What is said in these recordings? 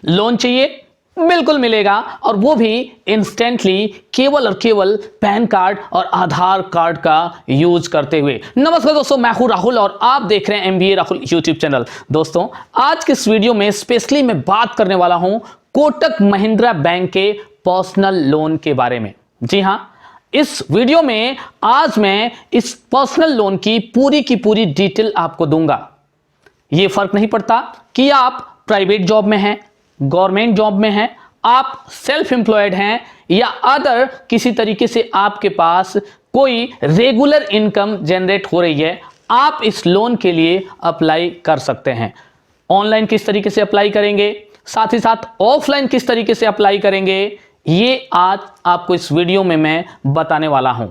Loan चाहिए? बिल्कुल मिलेगा, और वो भी इंस्टेंटली, केवल और केवल पैन कार्ड और आधार कार्ड का यूज करते हुए। नमस्कार दोस्तों, मैं हूं राहुल और आप देख रहे हैं एमबीए राहुल यूट्यूब चैनल। दोस्तों, आज के इस वीडियो में स्पेशली मैं बात करने वाला हूं कोटक महिंद्रा बैंक के पर्सनल लोन के बारे में। जी हां, इस वीडियो में आज मैं इस पर्सनल लोन की पूरी डिटेल आपको दूंगा। यह फर्क नहीं पड़ता कि आप प्राइवेट जॉब में हैं, गवर्नमेंट जॉब में हैं, आप सेल्फ एम्प्लॉयड हैं या अदर किसी तरीके से आपके पास कोई रेगुलर इनकम जनरेट हो रही है, आप इस लोन के लिए अप्लाई कर सकते हैं। ऑनलाइन किस तरीके से अप्लाई करेंगे, साथ ही साथ ऑफलाइन किस तरीके से अप्लाई करेंगे, ये आज आपको इस वीडियो में मैं बताने वाला हूं।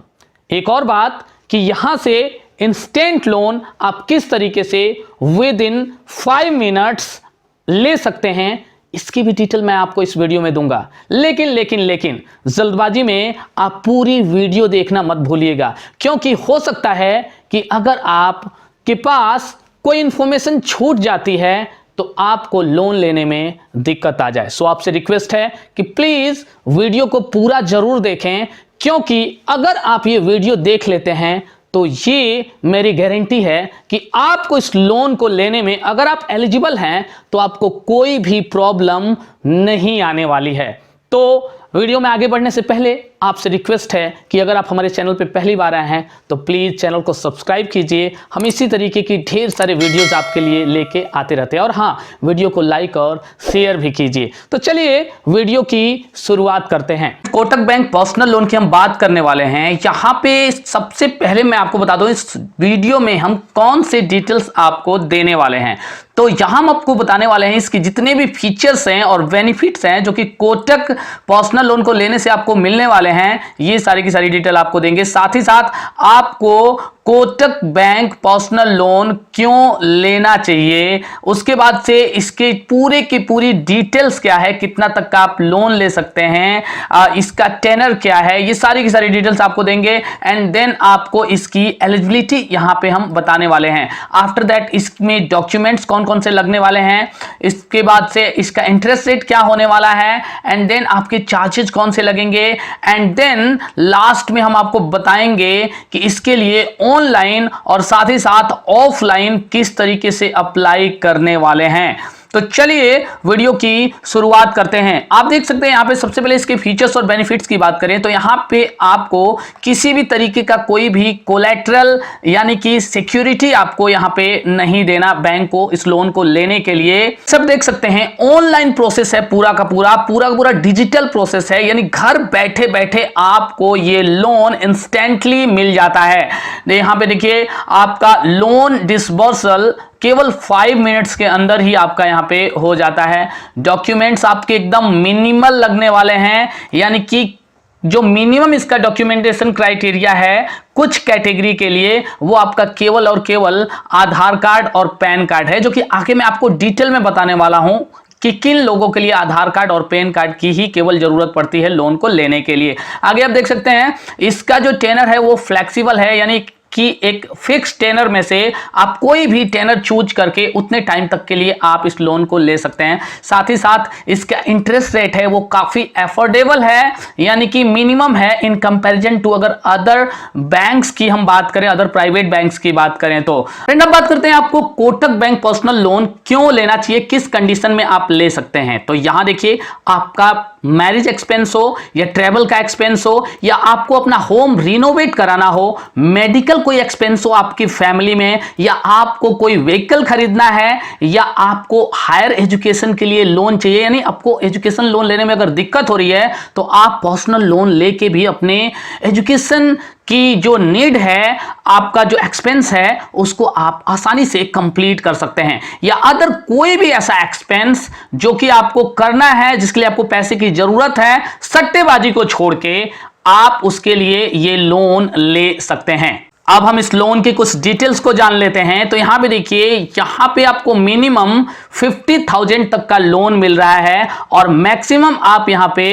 एक और बात कि यहां से इंस्टेंट लोन आप किस तरीके से विद इन 5 मिनट्स ले सकते हैं, इसकी भी डिटेल मैं आपको इस वीडियो में दूंगा। लेकिन जल्दबाजी में आप पूरी वीडियो देखना मत भूलिएगा, क्योंकि हो सकता है कि अगर आपके पास कोई इंफॉर्मेशन छूट जाती है तो आपको लोन लेने में दिक्कत आ जाए। सो आपसे रिक्वेस्ट है कि प्लीज वीडियो को पूरा जरूर देखें, क्योंकि अगर आप ये वीडियो देख लेते हैं तो ये मेरी गारंटी है कि आपको इस लोन को लेने में, अगर आप एलिजिबल हैं, तो आपको कोई भी प्रॉब्लम नहीं आने वाली है। तो वीडियो में आगे बढ़ने से पहले आपसे रिक्वेस्ट है कि अगर आप हमारे चैनल पे पहली बार आए हैं तो प्लीज़ चैनल को सब्सक्राइब कीजिए। हम इसी तरीके की ढेर सारे वीडियोस आपके लिए लेके आते रहते हैं, और हाँ, वीडियो को लाइक और शेयर भी कीजिए। तो चलिए वीडियो की शुरुआत करते हैं। कोटक बैंक पर्सनल लोन की हम बात करने वाले हैं। यहाँ पे सबसे पहले मैं आपको बता दूं, इस वीडियो में हम कौन से डिटेल्स आपको देने वाले हैं। तो यहां हम आपको बताने वाले हैं इसकी जितने भी फीचर्स हैं और बेनिफिट्स हैं जो कि कोटक पर्सनल लोन को लेने से आपको मिलने वाले हैं, ये सारी की सारी डिटेल आपको देंगे। साथ ही साथ आपको कोटक बैंक पर्सनल लोन क्यों लेना चाहिए, उसके बाद से इसके पूरे की पूरी डिटेल्स क्या है, कितना तक का आप लोन ले सकते हैं, इसका टेनर क्या है, ये सारी की सारी डिटेल्स आपको देंगे। एंड देन आपको इसकी एलिजिबिलिटी यहां पे हम बताने वाले हैं। आफ्टर दैट इसमें डॉक्यूमेंट्स कौन कौन से लगने वाले हैं, इसके बाद से इसका इंटरेस्ट रेट क्या होने वाला है, एंड देन आपके चार्जेस कौन से लगेंगे, एंड देन लास्ट में हम आपको बताएंगे कि इसके लिए ऑनलाइन और साथ ही साथ ऑफलाइन किस तरीके से अप्लाई करने वाले हैं। तो चलिए वीडियो की शुरुआत करते हैं। आप देख सकते हैं यहाँ पे सबसे पहले इसके फीचर्स और बेनिफिट्स की बात करें तो यहाँ पे आपको किसी भी तरीके का कोई भी कोलैटरल यानी कि सिक्योरिटी आपको यहाँ पे नहीं देना बैंक को इस लोन को लेने के लिए। सब देख सकते हैं ऑनलाइन प्रोसेस है, पूरा का पूरा डिजिटल प्रोसेस है, यानी घर बैठे बैठे आपको ये लोन इंस्टेंटली मिल जाता है। यहाँ पे देखिए आपका लोन डिसबर्सल केवल 5 मिनट्स के अंदर ही आपका यहां पे हो जाता है। डॉक्यूमेंट्स आपके एकदम मिनिमल लगने वाले हैं, यानी कि जो मिनिमम इसका डॉक्यूमेंटेशन क्राइटेरिया है कुछ कैटेगरी के लिए, वो आपका केवल और केवल आधार कार्ड और पैन कार्ड है, जो कि आगे मैं आपको डिटेल में बताने वाला हूं कि किन लोगों के लिए आधार कार्ड और पैन कार्ड की ही केवल जरूरत पड़ती है लोन को लेने के लिए। आगे आप देख सकते हैं इसका जो टेनर है वो फ्लेक्सिबल है, यानी कि एक फिक्स टेनर में से आप कोई भी टेनर चूज करके उतने टाइम तक के लिए आप इस लोन को ले सकते हैं। साथ ही साथ इसका इंटरेस्ट रेट है वो काफी अफोर्डेबल है, यानी कि मिनिमम है इन कंपैरिजन टू अगर अदर बैंक्स की हम बात करें, अदर प्राइवेट बैंक्स की बात करें तो। फ्रेंड, अब बात करते हैं आपको कोटक बैंक पर्सनल लोन क्यों लेना चाहिए, किस कंडीशन में आप ले सकते हैं। तो यहां देखिए आपका मैरिज एक्सपेंस हो या ट्रेवल का एक्सपेंस हो या आपको अपना होम रिनोवेट कराना हो, मेडिकल कोई एक्सपेंस हो आपकी फैमिली में, या आपको कोई व्हीकल खरीदना है, या आपको हायर एजुकेशन के लिए लोन चाहिए, यानी आपको एजुकेशन लोन लेने में अगर दिक्कत हो रही है तो आप पर्सनल लोन लेके भी अपने एजुकेशन की जो नीड है, आपका जो एक्सपेंस है, उसको आप आसानी से कंप्लीट कर सकते हैं। या अदर कोई भी ऐसा एक्सपेंस जो कि आपको करना है, जिसके लिए आपको पैसे की जरूरत है, सट्टेबाजी को छोड़ के आप उसके लिए ये लोन ले सकते हैं। अब हम इस लोन के कुछ डिटेल्स को जान लेते हैं। तो यहां पे देखिए, यहां पे आपको मिनिमम 50,000 तक का लोन मिल रहा है और मैक्सिमम आप यहां पे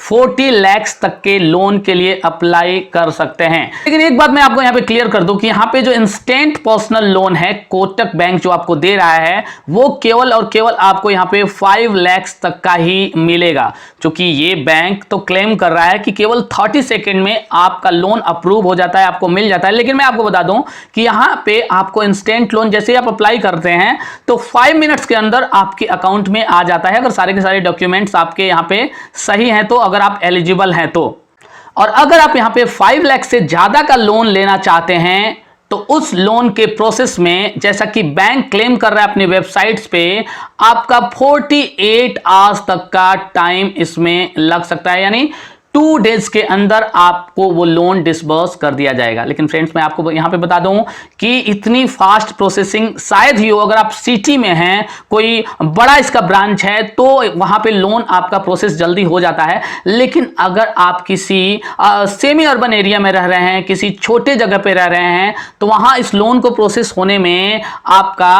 40 लाख तक के लोन के लिए अप्लाई कर सकते हैं। लेकिन एक बात मैं आपको यहां पे क्लियर कर दूं कि यहां पे जो इंस्टेंट पर्सनल लोन है कोटक बैंक जो आपको दे रहा है, वो केवल और केवल आपको यहां पे 5 लाख तक का ही मिलेगा। क्योंकि ये बैंक तो क्लेम कर रहा है कि केवल 30 सेकेंड में आपका लोन अप्रूव हो जाता है, आपको मिल जाता है। लेकिन मैं आपको बता दूं कि यहां पे आपको इंस्टेंट लोन जैसे ही आप अप्लाई करते हैं तो 5 मिनट्स के अंदर आपके अकाउंट में आ जाता है, अगर सारे के सारे डॉक्यूमेंट्स आपके यहां पे सही हैं तो, अगर आप एलिजिबल हैं तो। और अगर आप यहां पे 5 लाख से ज्यादा का लोन लेना चाहते हैं तो उस लोन के प्रोसेस में, जैसा कि बैंक क्लेम कर रहा है अपनी वेबसाइट्स पे, आपका 48 आवर्स तक का टाइम इसमें लग सकता है, यानी 2 डेज के अंदर आपको वो लोन डिसबर्स कर दिया जाएगा। लेकिन फ्रेंड्स, मैं आपको यहां पे बता दूं कि इतनी फास्ट प्रोसेसिंग शायद ही हो। अगर आप सिटी में हैं, कोई बड़ा इसका ब्रांच है, तो वहां पे लोन आपका प्रोसेस जल्दी हो जाता है। लेकिन अगर आप किसी सेमी अर्बन एरिया में रह रहे हैं, किसी छोटे जगह पे रह रहे हैं, तो वहां इस लोन को प्रोसेस होने में आपका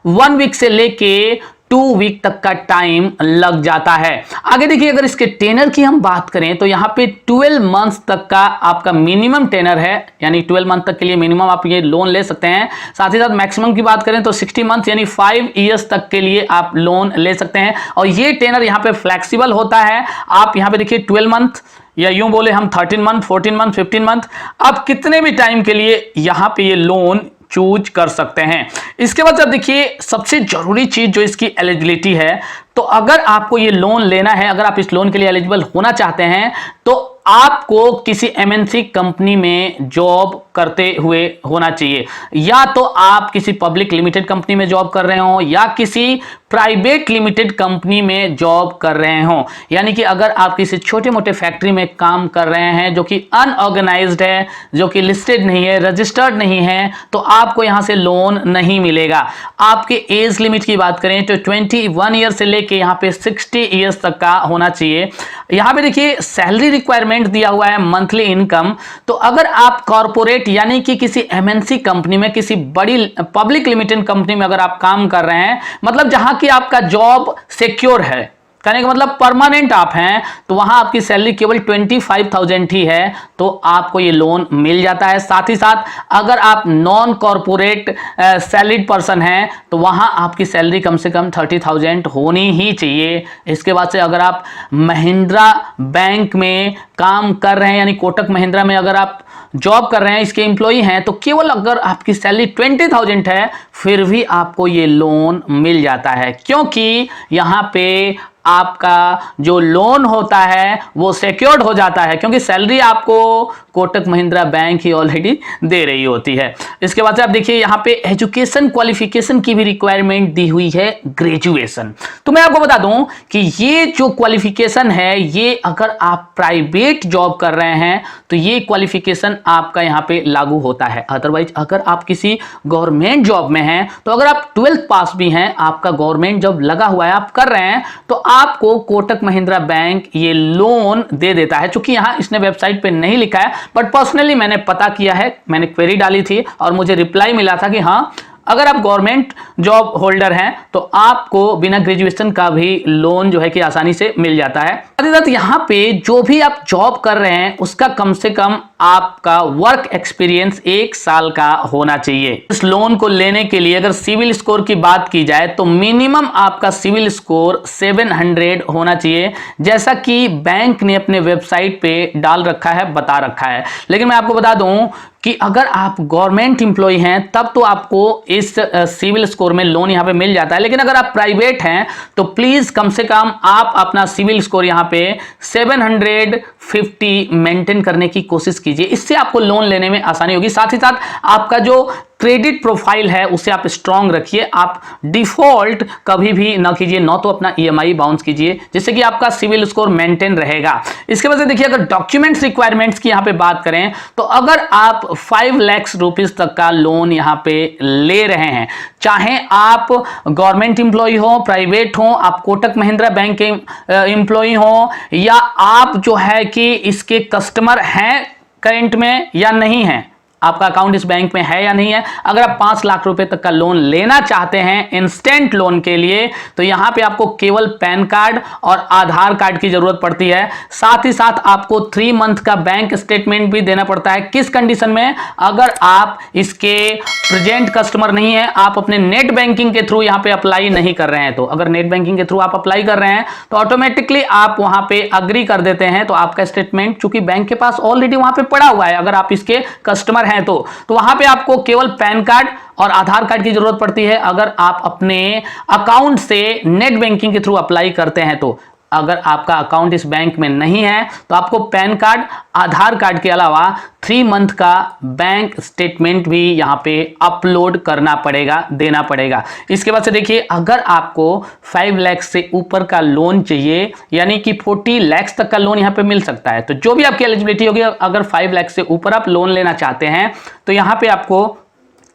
1 वीक से लेके 2 वीक तक का टाइम लग जाता है। आगे देखिए, अगर इसके टेनर की हम बात करें तो यहां पे 12 मंथ्स तक का आपका मिनिमम टेनर है, यानी 12 मंथ तक के लिए मिनिमम आप ये लोन ले सकते हैं। साथ ही साथ मैक्सिमम की बात करें तो 60 मंथ यानी 5 इयर्स तक के लिए आप लोन ले सकते हैं। और ये टेनर यहां पे फ्लेक्सिबल होता है। आप यहां पे देखिए 12 मंथ, या यूं बोले हम 13 मंथ, 14 मंथ, 15 मंथ, आप कितने भी टाइम के लिए यहां पे ये लोन चूज कर सकते हैं। इसके बाद जब देखिए, सबसे जरूरी चीज जो इसकी एलिजिबिलिटी है, तो अगर आपको ये लोन लेना है, अगर आप इस लोन के लिए एलिजिबल होना चाहते हैं, तो आपको किसी एमएनसी कंपनी में जॉब करते हुए होना चाहिए। या तो आप किसी पब्लिक लिमिटेड कंपनी में जॉब कर रहे हो या किसी प्राइवेट लिमिटेड कंपनी में जॉब कर रहे हो। यानी कि अगर आप किसी छोटे मोटे फैक्ट्री में काम कर रहे हैं जो कि अनऑर्गेनाइज्ड है, जो कि लिस्टेड नहीं है, रजिस्टर्ड नहीं है, तो आपको यहां से लोन नहीं मिलेगा। आपके एज लिमिट की बात करें तो 21 ईयर से लेके यहां पे 60 ईयर्स तक का होना चाहिए। यहां पे देखिए, सैलरी रिक्वायरमेंट दिया हुआ है मंथली इनकम। तो अगर आप कॉर्पोरेट यानी कि किसी एमएनसी कंपनी में, किसी बड़ी पब्लिक लिमिटेड कंपनी में अगर आप काम कर रहे हैं, मतलब जहां कि आपका जॉब सिक्योर है, कहने का मतलब परमानेंट आप हैं, तो वहां आपकी सैलरी केवल 25,000 ही है, तो आपको ये लोन मिल जाता है। साथ ही साथ अगर आप नॉन कॉर्पोरेट सैलरीड पर्सन हैं, तो वहां आपकी सैलरी कम से कम 30,000 होनी ही चाहिए। इसके बाद से अगर आप महिंद्रा बैंक में काम कर रहे हैं, यानी कोटक महिंद्रा में अगर आप जॉब कर रहे हैं, इसके एम्प्लॉई हैं, तो केवल अगर आपकी सैलरी 20,000 है, फिर भी आपको ये लोन मिल जाता है। क्योंकि यहां पे आपका जो लोन होता है वो सिक्योर्ड हो जाता है, क्योंकि सैलरी आपको कोटक महिंद्रा बैंक ही ऑलरेडी दे रही होती है। इसके बाद से आप देखिए, यहां पे एजुकेशन क्वालिफिकेशन की भी रिक्वायरमेंट दी हुई है, ग्रेजुएशन। तो मैं आपको बता दूं कि ये जो क्वालिफिकेशन है, ये अगर आप प्राइवेट जॉब कर रहे हैं तो ये क्वालिफिकेशन आपका यहां पे लागू होता है। अदरवाइज अगर आप किसी गवर्नमेंट जॉब में हैं, तो अगर आप 12th पास भी हैं, आपका गवर्नमेंट जॉब लगा हुआ है, आप कर रहे हैं, तो आपको कोटक महिंद्रा बैंक ये लोन दे देता है। चूंकि यहां इसने वेबसाइट पे नहीं लिखा है, बट पर्सनली मैंने पता किया है, मैंने क्वेरी डाली थी और मुझे रिप्लाई मिला था कि हां, अगर आप गवर्नमेंट जॉब होल्डर हैं तो आपको बिना ग्रेजुएशन का भी लोन जो है कि आसानी से मिल जाता है। साथ ही साथ यहां पे जो भी आप जॉब कर रहे हैं उसका कम से कम आपका वर्क एक्सपीरियंस 1 साल का होना चाहिए। इस लोन को लेने के लिए अगर सिविल स्कोर की बात की जाए तो मिनिमम आपका सिविल स्कोर 700 होना चाहिए, जैसा कि बैंक ने अपने वेबसाइट पे डाल रखा है, बता रखा है। लेकिन मैं आपको बता दूं कि अगर आप गवर्नमेंट एम्प्लॉय हैं तब तो आपको इस सिविल स्कोर में लोन यहां पे मिल जाता है। लेकिन अगर आप प्राइवेट हैं तो प्लीज कम से कम आप अपना सिविल स्कोर यहां पे 750 मेंटेन करने की कोशिश कीजिए, इससे आपको लोन लेने में आसानी होगी। साथ ही साथ आपका जो क्रेडिट प्रोफाइल है उसे आप स्ट्रांग रखिए, आप डिफॉल्ट कभी भी ना कीजिए, ना तो अपना ईएमआई बाउंस कीजिए, जिससे कि आपका सिविल स्कोर मेंटेन रहेगा। इसके वजह से देखिए, अगर डॉक्यूमेंट्स रिक्वायरमेंट्स की यहां पे बात करें तो अगर आप 5 लाख रुपीस तक का लोन यहां पे ले रहे हैं, चाहे आप गवर्नमेंट इंप्लॉय हो, प्राइवेट हो, आप कोटक महिंद्रा बैंक के इंप्लॉय हो, या आप जो है कि इसके कस्टमर हैं करंट में या नहीं हैं, आपका अकाउंट इस बैंक में है या नहीं है। अगर आप 5 लाख रुपए तक का लोन लेना चाहते हैं इंस्टेंट लोन के लिए, तो यहां पे आपको केवल पैन कार्ड और आधार कार्ड की जरूरत पड़ती है। साथ ही साथ आपको 3 मंथ का बैंक स्टेटमेंट भी देना पड़ता है। किस कंडीशन में? अगर आप इसके प्रेजेंट कस्टमर नहीं है, आप अपने नेट बैंकिंग के थ्रू यहां पे अप्लाई नहीं कर रहे हैं। तो अगर नेट बैंकिंग के थ्रू आप अप्लाई कर रहे हैं तो ऑटोमेटिकली आप वहां पे अग्री कर देते हैं, तो आपका स्टेटमेंट चूंकि बैंक के पास ऑलरेडी वहां पे पड़ा हुआ है, अगर आप इसके कस्टमर हैं तो वहां पे आपको केवल पैन कार्ड और आधार कार्ड की जरूरत पड़ती है अगर आप अपने अकाउंट से नेट बैंकिंग के थ्रू अप्लाई करते हैं। तो अगर आपका अकाउंट इस बैंक में नहीं है तो आपको पैन कार्ड, आधार कार्ड के अलावा 3 मंथ का बैंक स्टेटमेंट भी यहां पे अपलोड करना पड़ेगा, देना पड़ेगा। इसके बाद से देखिए, अगर आपको 5 लाख से ऊपर का लोन चाहिए, यानी कि 40 लाख तक का लोन यहां पे मिल सकता है। तो जो भी आपकी एलिजिबिलिटी होगी, अगर 5 लाख से ऊपर आप लोन लेना चाहते हैं तो यहां पे आपको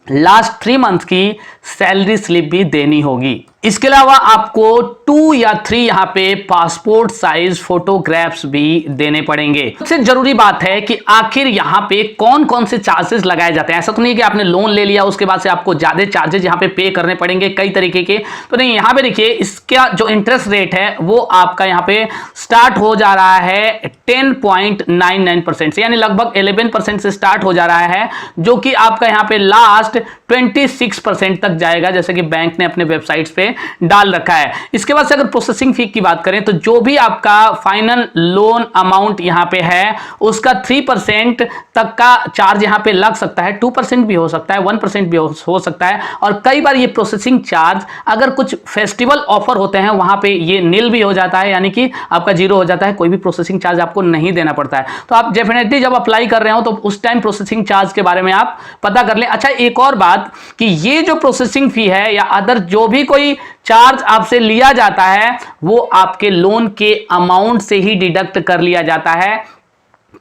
लास्ट 3 मंथ की सैलरी स्लिप भी देनी होगी। इसके अलावा आपको 2 या 3 यहां पे पासपोर्ट साइज फोटोग्राफ्स भी देने पड़ेंगे। सबसे जरूरी बात है कि आखिर यहां पे कौन कौन से चार्जेस लगाए जाते हैं। ऐसा तो नहीं कि आपने लोन ले लिया उसके बाद से आपको ज्यादा चार्जेस यहां पे पे करने पड़ेंगे कई तरीके के, तो नहीं। यहां पे देखिए, इसका जो इंटरेस्ट रेट है वो आपका यहां पे स्टार्ट हो जा रहा है 10.99% से, यानी लगभग 11% से स्टार्ट हो जा रहा है, जो कि आपका यहां पे लास्ट 26% तक जाएगा, जैसे कि बैंक ने अपने वेबसाइट्स पे डाल रखा है। इसके बाद से अगर प्रोसेसिंग फी की बात करें तो जो भी आपका फाइनल लोन अमाउंट यहां पे है उसका 3% तक का चार्ज यहां पे लग सकता है। 2% भी हो सकता है, 1% भी हो सकता है, और कई बार ये प्रोसेसिंग चार्ज अगर कुछ फेस्टिवल ऑफर होते हैं वहां पे ये नील भी हो जाता है, यानी कि आपका जीरो हो जाता है, कोई भी प्रोसेसिंग चार्ज आपको नहीं देना पड़ता है। तो आप डेफिनेटली जब अप्लाई कर रहे हो तो उस टाइम प्रोसेसिंग चार्ज के बारे में आप पता कर लें। अच्छा, एक और बात कि ये जो प्रोसेसिंग फी है या अदर जो भी कोई चार्ज आपसे लिया जाता है वो आपके लोन के अमाउंट से ही डिडक्ट कर लिया जाता है।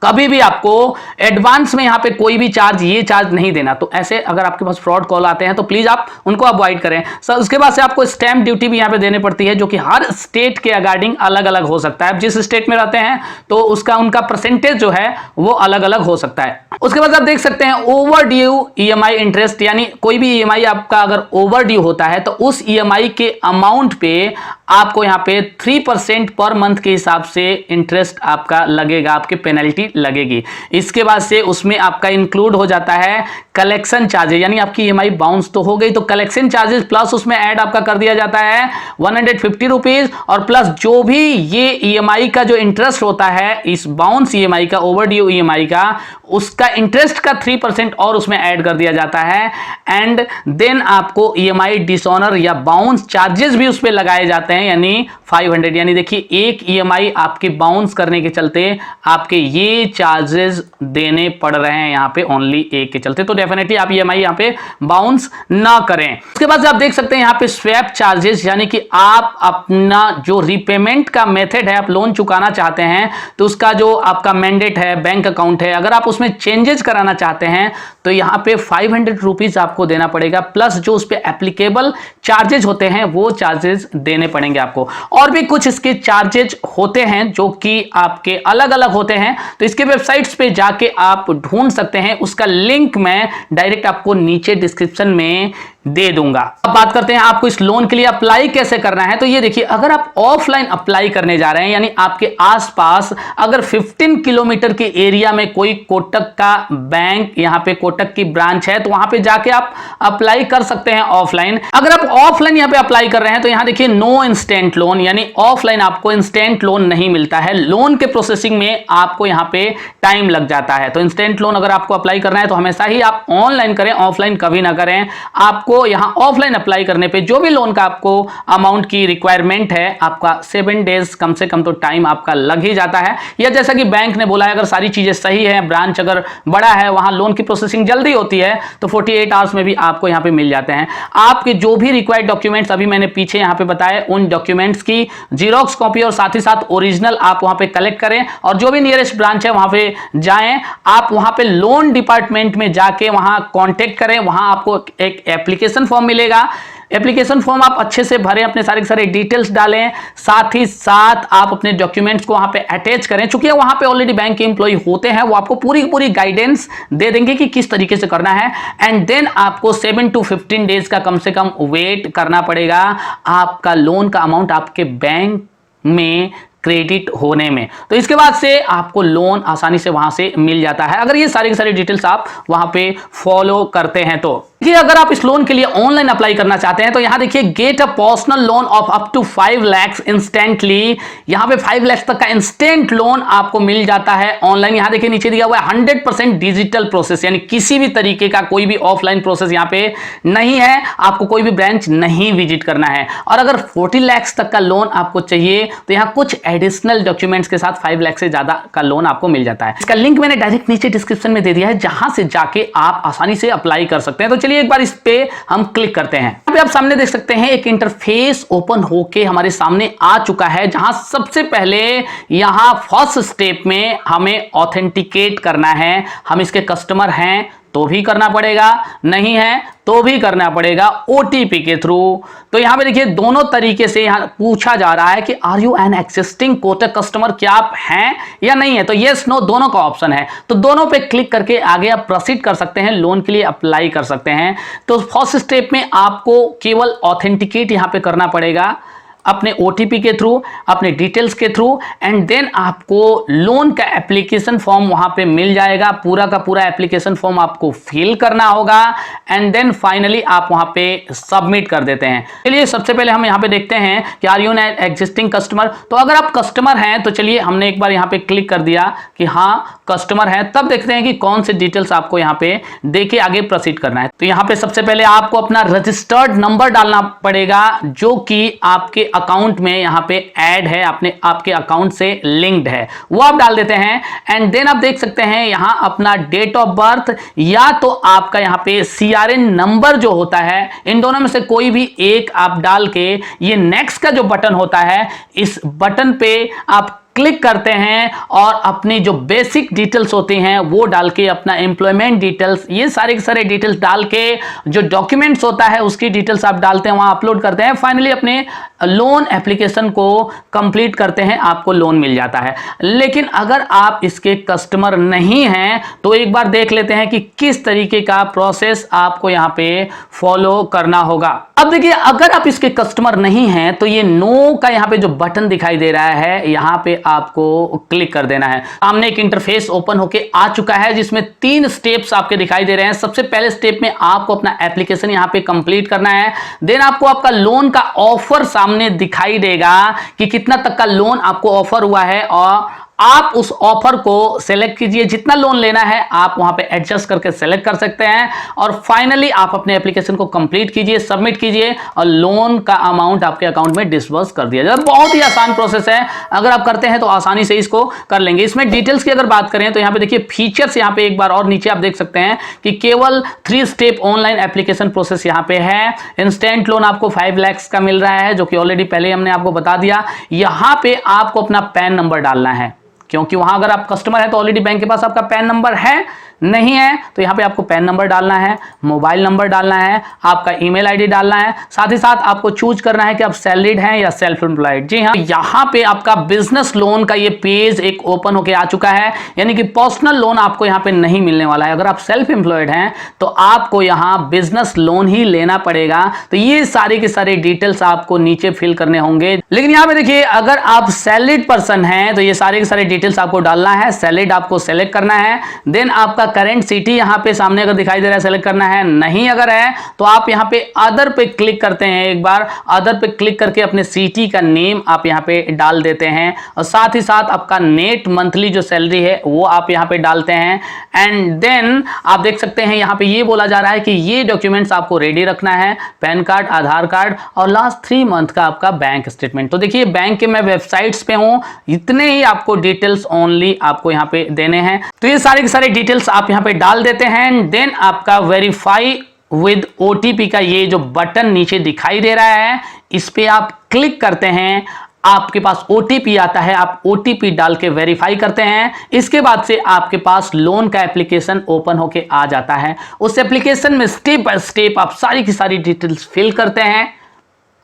कभी भी आपको एडवांस में यहां पे कोई भी चार्ज, ये चार्ज नहीं देना। तो ऐसे अगर आपके पास फ्रॉड कॉल आते हैं तो प्लीज आप उनको अवॉइड करें। सर, उसके बाद से आपको स्टैंप ड्यूटी भी यहां पे देने पड़ती है, जो कि हर स्टेट के अकॉर्डिंग अलग अलग हो सकता है। आप जिस स्टेट में रहते हैं तो उनका परसेंटेज जो है वो अलग अलग हो सकता है। उसके बाद आप देख सकते हैं ओवर ड्यू ईएमआई इंटरेस्ट, यानी कोई भी ईएमआई आपका अगर ओवर ड्यू होता है तो उस ईएमआई के अमाउंट पे आपको यहां पे 3% पर मंथ के हिसाब से इंटरेस्ट आपका लगेगा, आपकी पेनल्टी लगेगी। इसके बाद से उसमें आपका इंक्लूड हो जाता है कलेक्शन चार्जेस, यानी आपकी ईएमआई बाउंस तो हो गई तो कलेक्शन चार्जेस प्लस उसमें ऐड आपका कर दिया जाता है 150 रुपीज, और प्लस जो भी ये ईएमआई का जो इंटरेस्ट होता है इस बाउंस ईएमआई का, ओवरड्यू ईएमआई का, उसका इंटरेस्ट का 3% और उसमें ऐड कर दिया जाता है। एंड देन आपको ईएमआई डिसऑनर या बाउंस चार्जेस भी उस पर लगाए जाते हैं, यानी 500। यानी देखिए, एक ईएमआई आपके बाउंस करने के चलते आपके ये चार्जेस देने पड़ रहे हैं यहां पे ओनली एक के चलते। तो डेफिनेटली आप ईएमआई यहां पे बाउंस ना करें। उसके बाद आप देख सकते हैं यहां पे स्वैप चार्जेस, यानी कि आप अपना जो रीपेमेंट का मेथड है, आप लोन चुकाना चाहते हैं तो उसका जो आपका मैंडेट है, बैंक अकाउंट है, अगर आप उसमें चेंजेस कराना चाहते हैं तो यहां पे 500 रुपीज आपको देना पड़ेगा, प्लस जो उस पर एप्लीकेबल चार्जेस होते हैं वो चार्जेस देने पड़ेंगे आपको। और भी कुछ इसके चार्जेस होते हैं जो कि आपके अलग अलग होते हैं, तो इसके वेबसाइट्स पे जाके आप ढूंढ सकते हैं। उसका लिंक मैं डायरेक्ट आपको नीचे डिस्क्रिप्शन में दे दूंगा। अब बात करते हैं आपको इस लोन के लिए अप्लाई कैसे करना है। तो ये देखिए, अगर आप ऑफलाइन अप्लाई करने जा रहे हैं, यानी आपके आसपास अगर 15 किलोमीटर के एरिया में कोई कोटक का बैंक, यहां पे कोटक की ब्रांच है, तो वहां पे जाके आप अप्लाई कर सकते हैं ऑफलाइन। अगर आप ऑफलाइन यहां पे अप्लाई कर रहे हैं तो यहां देखिए नो इंस्टेंट लोन, यानी ऑफलाइन आपको इंस्टेंट लोन नहीं मिलता है। लोन के प्रोसेसिंग में आपको यहां पे टाइम लग जाता है। तो इंस्टेंट लोन अगर आपको अप्लाई करना है तो हमेशा ही आप ऑनलाइन करें, ऑफलाइन कभी ना करें। आपको यहां ऑफलाइन अप्लाई करने पे जो भी लोन का आपको अमाउंट की रिक्वायरमेंट है, आपका 7 डेज कम से कम तो टाइम आपका लग ही जाता है। या जैसा कि बैंक ने बोला है, अगर सारी चीजें सही है, ब्रांच अगर बड़ा है, वहां लोन की प्रोसेसिंग जल्दी होती है, तो 48 आवर्स में भी आपको यहां पे मिल जाते हैं। आपके जो भी रिक्वायर्ड डॉक्यूमेंट्स अभी मैंने पीछे यहां पे बताए, उन डॉक्यूमेंट्स की जीरोक्स कॉपी और साथ ही साथ ओरिजिनल आप वहां पे कलेक्ट करें, और जो भी नियरेस्ट ब्रांच है वहां पे जाएं। आप वहां पे लोन डिपार्टमेंट में जाके वहां कॉन्टेक्ट करें, वहां आपको एक एप्लीकेशन फॉर्म मिलेगा। एप्लीकेशन फॉर्म आप अच्छे से भरें, अपने सारे के सारे डिटेल्स डालें, साथ ही साथ आप अपने डॉक्यूमेंट्स को वहां पे अटैच करें। चूंकि वहां पे ऑलरेडी बैंक के एम्प्लॉय होते हैं, वो आपको पूरी गाइडेंस दे देंगे कि किस तरीके से करना है। एंड देन आपको 7 to 15 डेज का कम से कम वेट करना पड़ेगा आपका लोन का अमाउंट आपके बैंक में क्रेडिट होने में। तो इसके बाद से आपको लोन आसानी से वहां से मिल जाता है, अगर ये सारी की सारी डिटेल्स आप वहां पे फॉलो करते हैं तो। कि अगर आप इस लोन के लिए ऑनलाइन अप्लाई करना चाहते हैं तो यहां देखिए, get a personal loan of up to 5 lakhs instantly. यहां पे 5 lakhs तक का इंस्टेंट लोन आपको मिल जाता है ऑनलाइन। यहां देखिए नीचे दिया हुआ है 100% डिजिटल प्रोसेस, यानी किसी भी तरीके का कोई भी ऑफलाइन प्रोसेस यहां पे नहीं है, आपको कोई भी ब्रांच नहीं विजिट करना है। और अगर 40 lakhs तक का लोन आपको चाहिए तो यहां कुछ एडिशनल डॉक्यूमेंट्स के साथ 5 लाख से ज्यादा का लोन आपको मिल जाता है। इसका लिंक मैंने डायरेक्ट नीचे डिस्क्रिप्शन में दे दिया है, जहां से जाके आप आसानी से अप्लाई कर सकते हैं। तो चलिए एक बार इस पे हम क्लिक करते हैं। यहाँ पे आप सामने देख सकते हैं एक इंटरफेस ओपन होके हमारे सामने आ चुका है, जहां सबसे पहले यहां फर्स्ट स्टेप में हमें ऑथेंटिकेट करना है। हम इसके कस्टमर हैं तो भी करना पड़ेगा, नहीं है तो भी करना पड़ेगा ओटीपी के थ्रू। तो यहां पे देखिए दोनों तरीके से यहां पूछा जा रहा है कि are you an existing Kotak customer, क्या आप हैं या नहीं है। तो यस नो दोनों का ऑप्शन है, तो दोनों पे क्लिक करके आगे आप प्रोसीड कर सकते हैं, लोन के लिए अप्लाई कर सकते हैं। तो फर्स्ट स्टेप में आपको केवल ऑथेंटिकेट यहां पे करना पड़ेगा अपने ओटीपी के थ्रू, अपने डिटेल्स के थ्रू, एंड देन आपको लोन का एप्लीकेशन फॉर्म वहां पे मिल जाएगा। पूरा का पूरा एप्लीकेशन फॉर्म आपको फिल करना होगा एंड देन फाइनली आप वहां पे सबमिट कर देते हैं। चलिए सबसे पहले हम यहां पे देखते हैं कि are you an existing customer. तो अगर आप कस्टमर हैं तो चलिए हमने एक बार यहां पे क्लिक कर दिया कि हाँ कस्टमर है, तब देखते हैं कि कौन से डिटेल्स आपको यहां पे देके आगे प्रोसीड करना है। तो यहां पे सबसे पहले आपको अपना रजिस्टर्ड नंबर डालना पड़ेगा, जो कि आपके अकाउंट में यहां पे ऐड है, आपके अकाउंट से लिंक्ड है, वो आप डाल देते हैं। एंड देन आप देख सकते हैं यहां अपना डेट ऑफ बर्थ या तो आपका यहां पे सीआरएन नंबर जो होता है, इन दोनों में से कोई भी एक आप डाल के ये नेक्स्ट का जो बटन होता है, इस बटन पे आप क्लिक करते हैं और अपनी जो बेसिक डिटेल्स होती हैं वो डाल के, अपना एम्प्लॉयमेंट डिटेल्स, ये सारे के सारे डिटेल्स डाल के, जो डॉक्यूमेंट्स होता है उसकी डिटेल्स आप डालते हैं, वहां अपलोड करते हैं। फाइनली अपने लोन एप्लीकेशन को कंप्लीट करते हैं, आपको लोन मिल जाता है। लेकिन अगर आप इसके कस्टमर नहीं हैं तो एक बार देख लेते हैं कि किस तरीके का प्रोसेस आपको यहां पे फॉलो करना होगा। अब देखिए अगर आप इसके कस्टमर नहीं हैं तो ये नो का यहां पे जो बटन दिखाई दे रहा है, यहां पे आपको क्लिक कर देना है। सामने एक इंटरफेस ओपन होके आ चुका है जिसमें 3 स्टेप्स आपके दिखाई दे रहे हैं। सबसे पहले स्टेप में आपको अपना एप्लीकेशन यहां पे कंप्लीट करना है। देन आपको आपका लोन का ऑफर सामने दिखाई देगा कि कितना तक का लोन आपको ऑफर हुआ है, और आप उस ऑफर को सेलेक्ट कीजिए। जितना लोन लेना है आप वहां पे एडजस्ट करके सेलेक्ट कर सकते हैं, और फाइनली आप अपने एप्लीकेशन को कंप्लीट कीजिए, सबमिट कीजिए, और लोन का अमाउंट आपके अकाउंट में डिस्बर्स कर दिया जाए। बहुत ही आसान प्रोसेस है, अगर आप करते हैं तो आसानी से इसको कर लेंगे। इसमें डिटेल्स की अगर बात करें तो यहाँ पे देखिए फीचर्स, यहाँ पे एक बार और नीचे आप देख सकते हैं कि केवल 3 स्टेप ऑनलाइन एप्लीकेशन प्रोसेस यहाँ पे है। इंस्टेंट लोन आपको 5 लाख का मिल रहा है, जो कि ऑलरेडी पहले हमने आपको बता दिया। यहाँ पे आपको अपना पैन नंबर डालना है, क्योंकि वहां अगर आप कस्टमर है तो ऑलरेडी बैंक के पास आपका पैन नंबर है, नहीं है तो यहां पे आपको पैन नंबर डालना है, मोबाइल नंबर डालना है, आपका ईमेल आईडी डालना है। साथ ही साथ आपको चूज करना है कि आप सैलरीड हैं या सेल्फ एम्प्लॉयड। जी हाँ, यहां पे आपका बिजनेस लोन का ये पेज एक ओपन होके आ चुका है, यानी कि पर्सनल लोन आपको यहां पे नहीं मिलने वाला है। अगर आप सेल्फ एम्प्लॉयड हैं तो आपको यहां बिजनेस लोन ही लेना पड़ेगा। तो ये सारे के सारे डिटेल्स आपको नीचे फिल करने होंगे। लेकिन यहां पे देखिए अगर आप सैलरीड पर्सन हैं तो ये सारे के सारे डिटेल्स आपको डालना है। सैलरीड आपको सेलेक्ट करना है। देन आपका करंट सिटी यहां पे सामने अगर दिखाई दे रहा है सेलेक्ट करना है, नहीं अगर है तो आप यहां पे अदर पे क्लिक करते हैं। एक बार अदर पे क्लिक करके अपने सिटी का नेम आप यहां पे डाल देते हैं, और साथ ही साथ आपका नेट मंथली जो सैलरी है वो आप यहां पे डालते हैं। एंड देन आप देख सकते हैं यहां पे ये बोला जा रहा है कि ये डॉक्यूमेंट्स आपको रेडी रखना है, पैन कार्ड, आधार कार्ड और लास्ट 3 मंथ का आपका बैंक स्टेटमेंट। तो देखिए बैंक के मैं वेबसाइट्स पे हूं, इतने ही आपको डिटेल्स ओनली आपको यहां पे देने हैं। तो ये सारे के सारे डिटेल्स आप यहां पे डाल देते हैं। देन आपका वेरीफाई विद ओटीपी का ये जो बटन नीचे दिखाई दे रहा है, इस पे आप क्लिक करते हैं। आपके पास OTP आता है, आप OTP डाल के वेरीफाई करते हैं। इसके बाद से आपके पास लोन का एप्लीकेशन ओपन होके आ जाता है। उस एप्लीकेशन में स्टेप बाय स्टेप आप सारी की सारी डिटेल्स फिल करते हैं।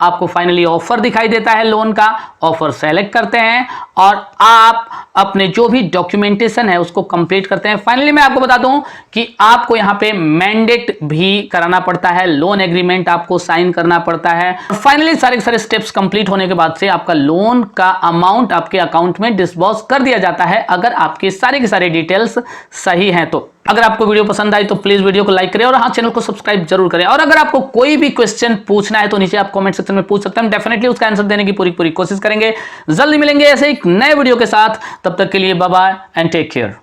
आपको फाइनली ऑफर दिखाई देता है लोन का, ऑफर सेलेक्ट करते हैं और आप अपने जो भी डॉक्यूमेंटेशन है उसको कंप्लीट करते हैं। फाइनली मैं आपको बता दूं कि आपको यहां पे मैंडेट भी कराना पड़ता है, लोन एग्रीमेंट आपको साइन करना पड़ता है। फाइनली सारे के सारे स्टेप्स कंप्लीट होने के बाद से आपका लोन का अमाउंट आपके अकाउंट में डिस्बर्स कर दिया जाता है, अगर आपके सारे के सारे डिटेल्स सही हैं तो। अगर आपको वीडियो पसंद आई तो प्लीज वीडियो को लाइक करें और हाँ, चैनल को सब्सक्राइब जरूर करें। और अगर आपको कोई भी क्वेश्चन पूछना है तो नीचे आप कमेंट सेक्शन में पूछ सकते हैं, डेफिनेटली उसका आंसर देने की पूरी कोशिश करेंगे। जल्दी मिलेंगे ऐसे एक नए वीडियो के साथ, तब तक के लिए bye bye and take care.